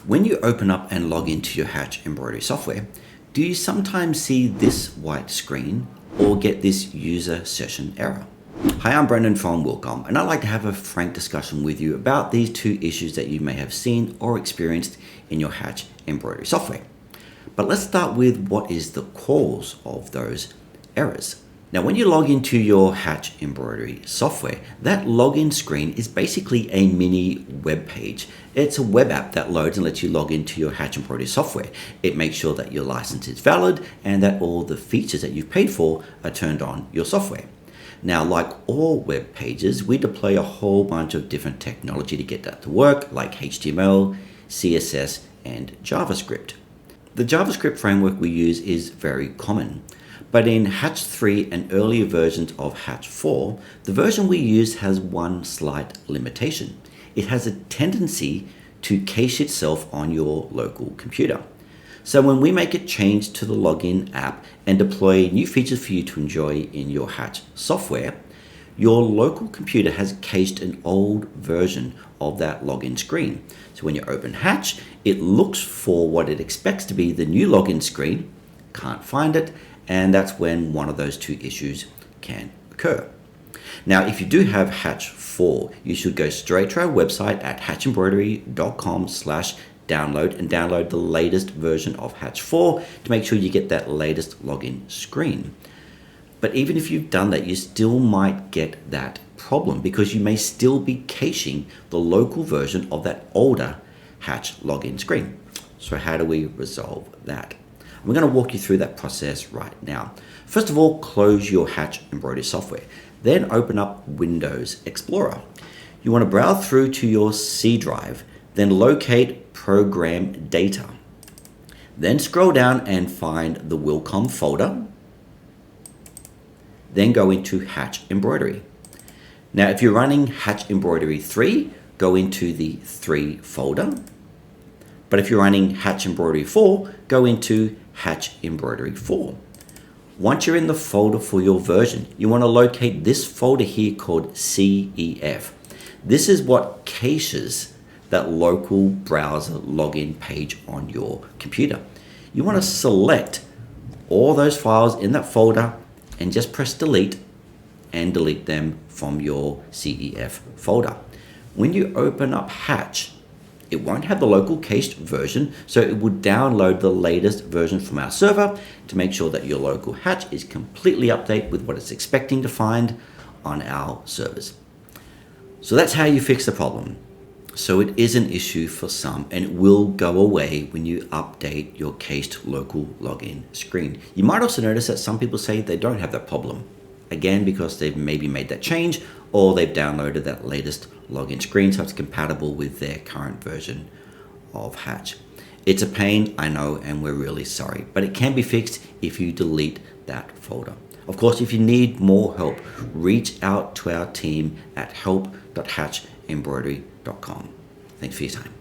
When you open up and log into your Hatch embroidery software, do you sometimes see this white screen or get this user session error? Hi, I'm Brenden from Wilcom, and I'd like to have a frank discussion with you about these two issues that you may have seen or experienced in your Hatch embroidery software. But let's start with what is the cause of those errors. Now, when you log into your Hatch embroidery software, that login screen is basically a mini web page. It's a web app that loads and lets you log into your Hatch embroidery software. It makes sure that your license is valid and that all the features that you've paid for are turned on your software. Now, like all web pages, we deploy a whole bunch of different technology to get that to work, like HTML, CSS, and JavaScript. The JavaScript framework we use is very common. But in Hatch 3 and earlier versions of Hatch 4, the version we use has one slight limitation. It has a tendency to cache itself on your local computer. So when we make a change to the login app and deploy new features for you to enjoy in your Hatch software, your local computer has cached an old version of that login screen. So when you open Hatch, it looks for what it expects to be the new login screen, can't find it, and that's when one of those two issues can occur. Now, if you do have Hatch 4, you should go straight to our website at hatchembroidery.com/download and download the latest version of Hatch 4 to make sure you get that latest login screen. But even if you've done that, you still might get that problem because you may still be caching the local version of that older Hatch login screen. So how do we resolve that? We're going to walk you through that process right now. First of all, close your Hatch embroidery software. Then open up Windows Explorer. You want to browse through to your C drive, then locate ProgramData. Then scroll down and find the Wilcom folder. Then go into Hatch Embroidery. Now, if you're running Hatch Embroidery 3, go into the 3 folder. But if you're running Hatch Embroidery 4, go into Hatch Embroidery 4. Once you're in the folder for your version, you want to locate this folder here called CEF. This is what caches that local browser login page on your computer. You want to select all those files in that folder and just press delete and delete them from your CEF folder. When you open up Hatch, it won't have the local cached version, so it would download the latest version from our server to make sure that your local Hatch is completely updated with what it's expecting to find on our servers. So that's how you fix the problem. So it is an issue for some, and it will go away when you update your cached local login screen. You might also notice that some people say they don't have that problem. Again, because they've maybe made that change or they've downloaded that latest login screen so it's compatible with their current version of Hatch. It's a pain, I know, and we're really sorry, but it can be fixed if you delete that folder. Of course, if you need more help, reach out to our team at help.hatchembroidery.com. Thanks for your time.